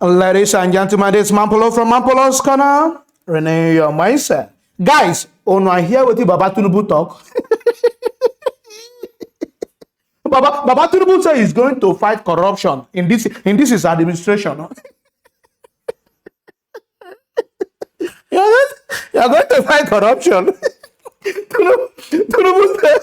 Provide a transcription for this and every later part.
Ladies and gentlemen, this is Mampolo from Mampolo's Corner. Renew your mindset. Guys, on I hear what Baba Tinubu talk. Baba Tinubu say he's going to fight corruption in this his administration. You're going to fight corruption. Tinubu say,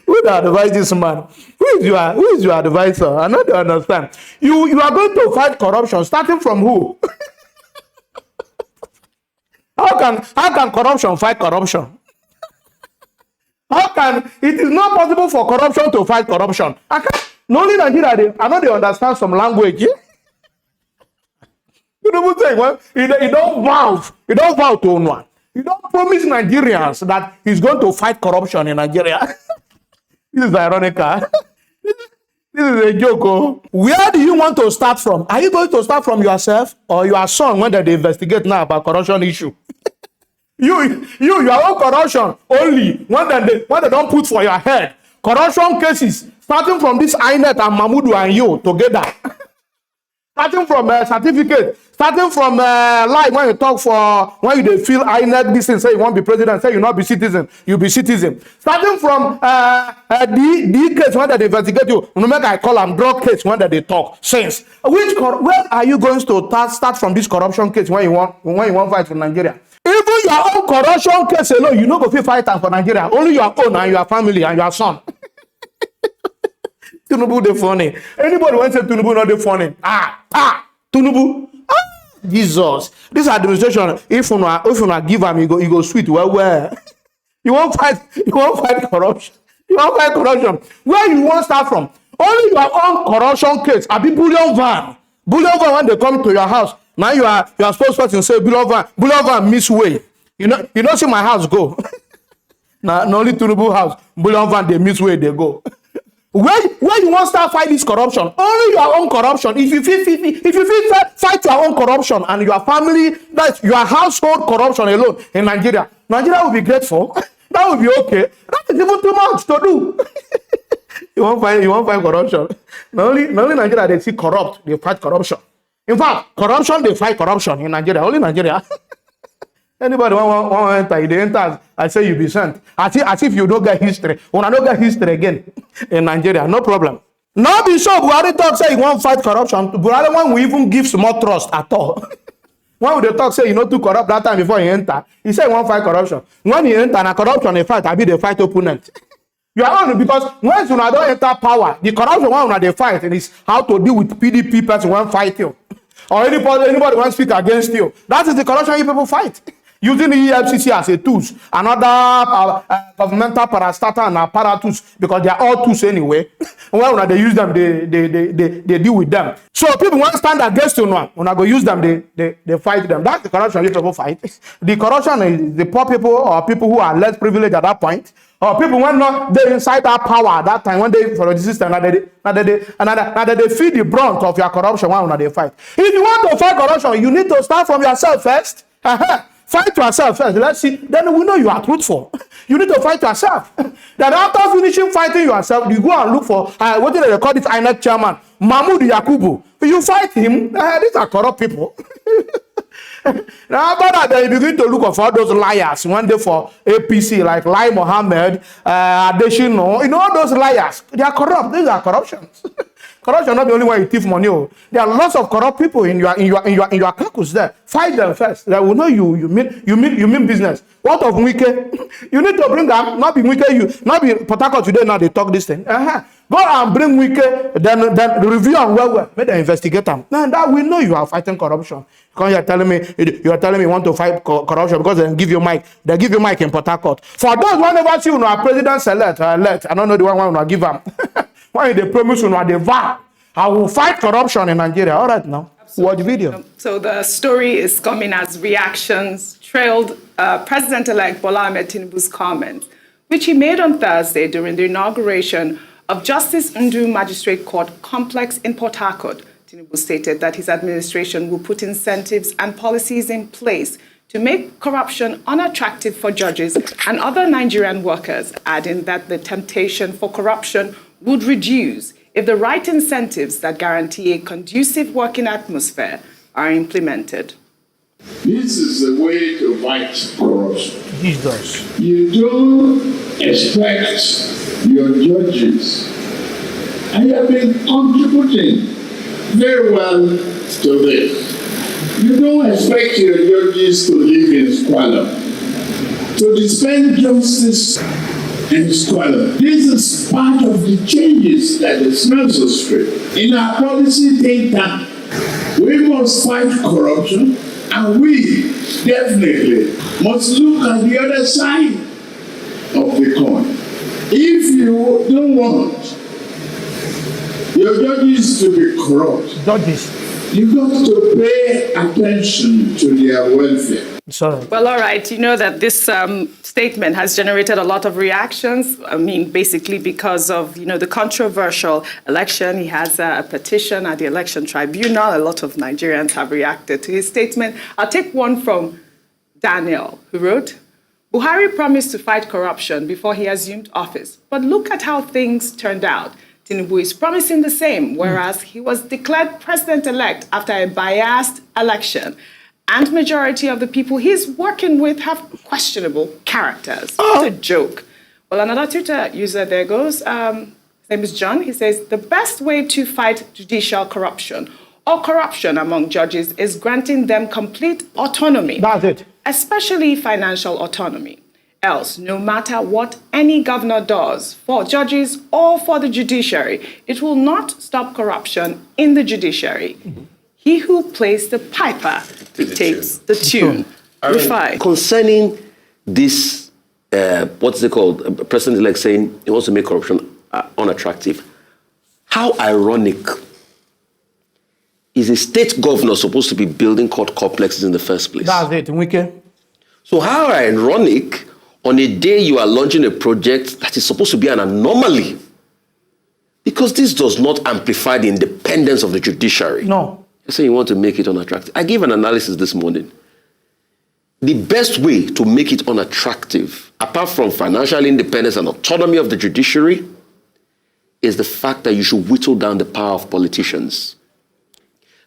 who do advise this man? Who is your advisor? I don't understand. You are going to fight corruption, starting from who? How can corruption fight corruption? How can it is not possible for corruption to fight corruption? Not only Nigeria, I know they understand some language. You don't say, well, you don't vow to one. You don't promise Nigerians that he's going to fight corruption in Nigeria. This is ironic. This is a joke. Oh. Where do you want to start from? Are you going to start from yourself or your son when they investigate now about corruption issue? Your own corruption only when they don't put for your head. Corruption cases starting from this INET and Mahmoud and you together. Starting from certificate, starting from life when you talk for, when you feel INET this and say you won't be president, say you not be citizen, you be citizen. Starting from the case when they investigate you, no matter I call them drug case when they talk. Since where are you going to start from this corruption case when you want fight for Nigeria? Even your own corruption case alone, you know go fight for Nigeria. Only your own and your family and your son. Tinubu the funny. Anybody want to say Tinubu not the funny? Tinubu. Jesus. This administration, if you not give him, you go sweet. Well. You won't fight corruption. You won't fight corruption. Where you want start from? Only your own corruption case. I be bullion van. Bullion van when they come to your house. Now you are spokesperson say bullion van miss way. You know see my house go. Now only Tinubu house. Bullion van they miss way they go. Where you want to start fight this corruption? Only your own corruption. If you fight your own corruption and your family, that's your household corruption alone in Nigeria will be grateful. That will be okay. That is even too much to do. You won't fight corruption. Not only Nigeria they see corrupt, they fight corruption. In fact, corruption they fight corruption in Nigeria. Only Nigeria. Anybody want to enter, they enter, I say you be sent. As if you don't get history. When I don't get history again in Nigeria, no problem. No be so, Buhari talk say he won't fight corruption. Buhari one will even give more trust at all. When they talk say you know to corrupt that time before he enter, he say he won't fight corruption. When he enter, and corruption they fight, I be the fight opponent. You are only because once you don't enter power, the corruption one they fight is how to deal with PDP person when fight you. Or anybody want to speak against you. That is the corruption you people fight. Using the EFCC as a tools, another governmental parastatal and apparatus, because they are all tools anyway. When they use them, they deal with them. So people want to stand against you now. When I go use them, they fight them. That's the corruption you people fight. The corruption is the poor people or people who are less privileged at that point. Or people when not they inside that power at that time when they follow the system, they feel the brunt of your corruption when they fight. If you want to fight corruption, you need to start from yourself first. Fight yourself first. Let's see. Then we know you are truthful. You need to fight yourself. Then after finishing fighting yourself, you go and look for what did they call it? INEC chairman Mahmoud Yakubu. You fight him. These are corrupt people. Now after that, then you begin to look for all those liars. One day for APC, like Lai Mohammed, Adeshino. You know all those liars. They are corrupt. These are corruptions. Corruption not the only one you thief money. Oh. There are lots of corrupt people in your caucus there. Fight them first. They will know you mean business. What of Wike? You need to bring them, not be Wike, not be Port Harcourt today now they talk this thing. Go and bring Wike, then review and well. Make them investigate them. Now that we know you are fighting corruption. Because you are telling me you want to fight corruption because they give you mic. They give you mic in Port Harcourt. For those who never see you president select, I don't know the one will give them. Why they promise you they vow? I will fight corruption in Nigeria. All right now. Absolutely. Watch video. So the story is coming as reactions trailed President-elect Bola Ahmed Tinubu's comments, which he made on Thursday during the inauguration of Justice Ndu Magistrate Court Complex in Port Harcourt. Tinubu stated that his administration will put incentives and policies in place to make corruption unattractive for judges and other Nigerian workers, adding that the temptation for corruption would reduce if the right incentives that guarantee a conducive working atmosphere are implemented. This is the way to fight corruption. Jesus. You don't expect your judges, and you have been contributing very well to this. You don't expect your judges to live in squalor, to dispense justice in squalor. This is part of the changes that is necessary in our policy think tank. We must fight corruption, and we definitely must look at the other side of the coin. If you don't want your judges to be corrupt, you got to pay attention to their welfare. Sorry. Well, all right. You know that this statement has generated a lot of reactions. I mean, basically because of, the controversial election. He has a petition at the election tribunal. A lot of Nigerians have reacted to his statement. I'll take one from Daniel, who wrote, Buhari promised to fight corruption before he assumed office. But look at how things turned out. Tinubu is promising the same, whereas he was declared president-elect after a biased election. And majority of the people he's working with have questionable characters. It's a joke. Well, another Twitter user there goes, his name is John. He says, the best way to fight judicial corruption or corruption among judges is granting them complete autonomy. That's it. Especially financial autonomy. Else, no matter what any governor does for judges or for the judiciary, it will not stop corruption in the judiciary. He who plays the piper dictates the tune. Concerning this, what's it called? President-elect saying he wants to make corruption unattractive. How ironic is a state governor supposed to be building court complexes in the first place? That's it, Wike. So how ironic on a day you are launching a project that is supposed to be an anomaly, because this does not amplify the independence of the judiciary. No. You say you want to make it unattractive. I gave an analysis this morning. The best way to make it unattractive, apart from financial independence and autonomy of the judiciary, is the fact that you should whittle down the power of politicians.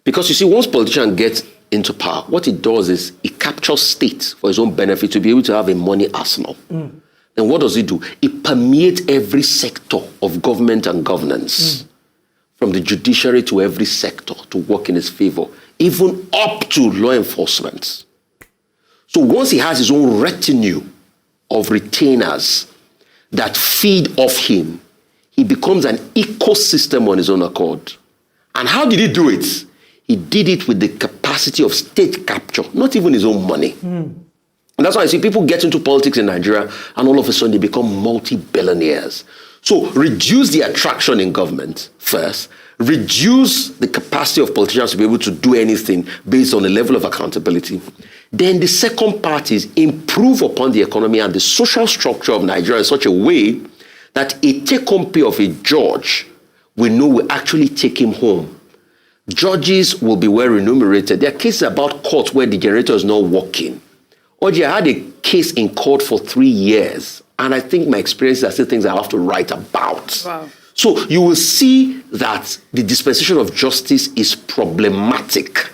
Because you see, once politicians get into power, what it does is it captures state for its own benefit to be able to have a money arsenal. Then what does it do? It permeates every sector of government and governance, from the judiciary to every sector to work in his favor, even up to law enforcement. So once he has his own retinue of retainers that feed off him, he becomes an ecosystem on his own accord. And how did he do it? He did it with the capacity of state capture, not even his own money. And that's why I see people get into politics in Nigeria and all of a sudden they become multi-billionaires. So reduce the attraction in government first, reduce the capacity of politicians to be able to do anything based on a level of accountability. Then the second part is improve upon the economy and the social structure of Nigeria in such a way that a take-home pay of a judge we know will actually take him home. Judges will be well remunerated. There are cases about courts where the generator is not working. Oji, I had a case in court for 3 years, and I think my experiences are still things I have to write about. Wow. So you will see that the dispensation of justice is problematic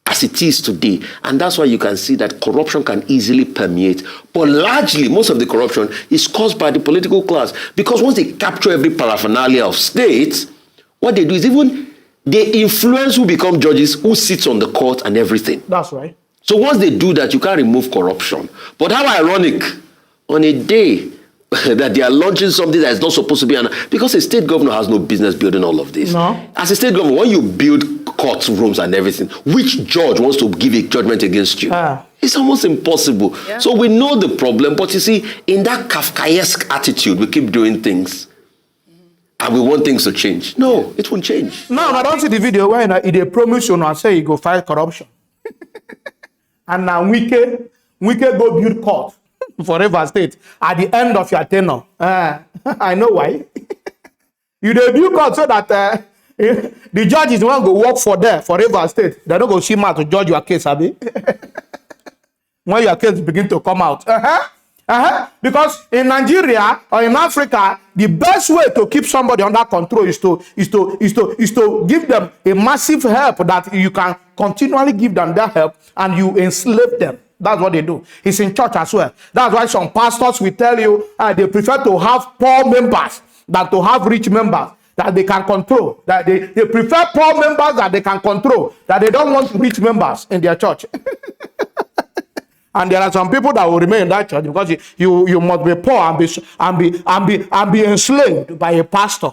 as it is today. And that's why you can see that corruption can easily permeate. But largely, most of the corruption is caused by the political class. Because once they capture every paraphernalia of state, what they do is they influence who become judges, who sits on the court and everything. That's right. So once they do that, you can't remove corruption. But how ironic, on a day that they are launching something that is not supposed to be, because a state governor has no business building all of this. No. As a state governor, when you build courtrooms and everything, which judge wants to give a judgment against you? It's almost impossible. Yeah. So we know the problem, but you see, in that Kafkaesque attitude, we keep doing things. And we want things to change. No, it won't change. Now, I don't see the video where they promise you and say you go fight corruption. And now Wike go build court for River State at the end of your tenure. I know why. You dey build court so that the judges won't go work for River State. They don't go see to judge your case, Abi. When your case begin to come out. Because in Nigeria or in Africa, the best way to keep somebody under control is to give them a massive help that you can continually give them that help and you enslave them. That's what they do. It's in church as well. That's why some pastors will tell you they prefer to have poor members than to have rich members that they can control. That they prefer poor members that they can control. That they don't want rich members in their church. And there are some people that will remain in that church because you must be poor and be enslaved by a pastor.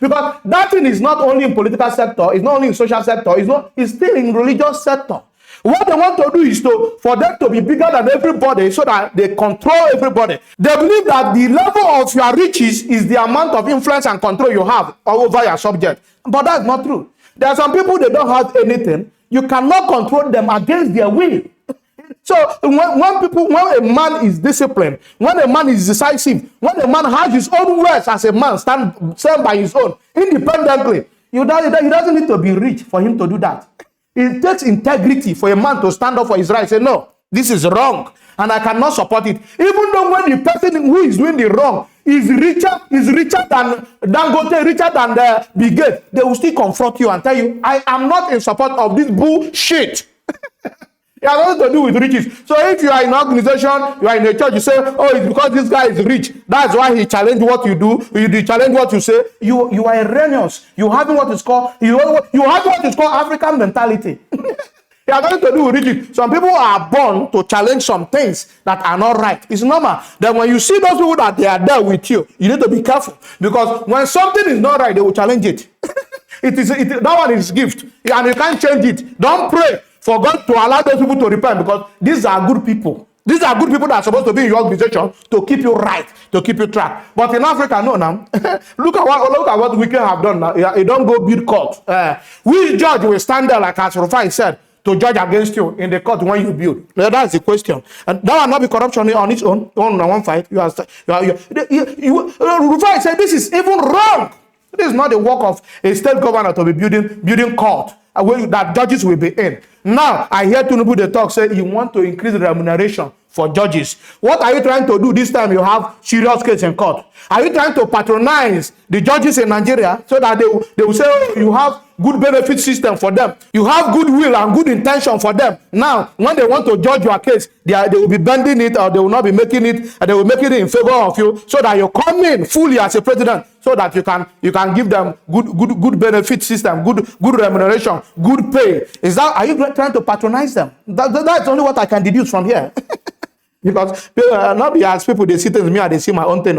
Because that thing is not only in political sector, it's not only in social sector, it's still in religious sector. What they want to do is for them to be bigger than everybody so that they control everybody. They believe that the level of your riches is the amount of influence and control you have over your subject. But that's not true. There are some people, they don't have anything. You cannot control them against their will. So when a man is disciplined, when a man is decisive, when a man has his own words as a man, stand by his own, independently, he doesn't need to be rich for him to do that. It takes integrity for a man to stand up for his rights and say, no, this is wrong, and I cannot support it. Even though when the person who is doing the wrong is richer than Dangote, richer than the Big Gate, they will still confront you and tell you, I am not in support of this bullshit. It has nothing to do with riches. So if you are in an organization, you are in a church, you say, oh, it's because this guy is rich. That's why he challenged what you do. You challenge what you say. You are erroneous. You have what is called African mentality. It has nothing to do with riches. Some people are born to challenge some things that are not right. It's normal. Then when you see those people that they are there with you, you need to be careful. Because when something is not right, they will challenge it. That one is gift. And you can't change it. Don't pray for God to allow those people to repent, because these are good people. These are good people that are supposed to be in your organization to keep you right, to keep you track. But in Africa, no, now. look at what we can have done now. You don't go build court. Which judge will stand there, like as Rufai said, to judge against you in the court when you build? Now, that's the question. And that will not be corruption on its own. On one fight, Rufai said this is even wrong. This is not the work of a state governor to be building court that judges will be in. Now, I hear Tinubu the talk say you want to increase the remuneration for judges. What are you trying to do this time? You have serious case in court. Are you trying to patronize the judges in Nigeria so that they will say, oh, you have good benefit system for them. You have goodwill and good intention for them. Now, when they want to judge your case, they will be bending it, or they will not be making it, and they will make it in favor of you, so that you come in fully as a president, so that you can give them good benefit system, good remuneration, good pay. Are you trying to patronize them? That's only what I can deduce from here. Because not be as people, they see things me and they see my own thing.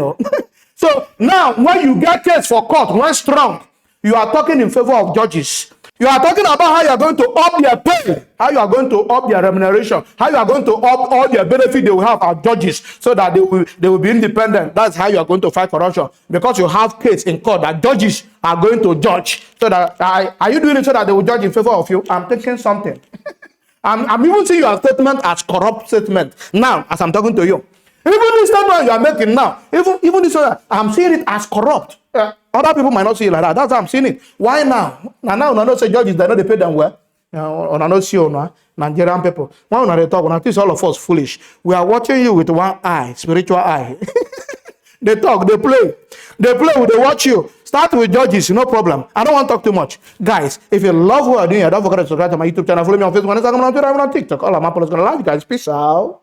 So now, when you get case for court, when strong, you are talking in favor of judges. You are talking about how you are going to up their pay, how you are going to up their remuneration, how you are going to up all their benefit they will have as judges, so that they will be independent. That's how you are going to fight corruption, because you have case in court that judges are going to judge. So that are you doing it so that they will judge in favor of you? I'm thinking something. I'm even seeing your statement as corrupt statement now as I'm talking to you. Even this statement you are making now, even this one, I'm seeing it as corrupt. Other people might not see it like that. That's how I'm seeing it. Why now? Now, I don't say judges, they know they pay them well. I don't see Nigerian people. When they talk, when I think all of us foolish, we are watching you with one eye, spiritual eye. They talk, they play, they watch you. Start with judges, no problem. I don't want to talk too much. Guys, if you love what I'm doing, don't forget to subscribe to my YouTube channel. Follow me on Facebook, Instagram, and on Twitter, and on TikTok. All of my followers gonna love you guys. Peace out.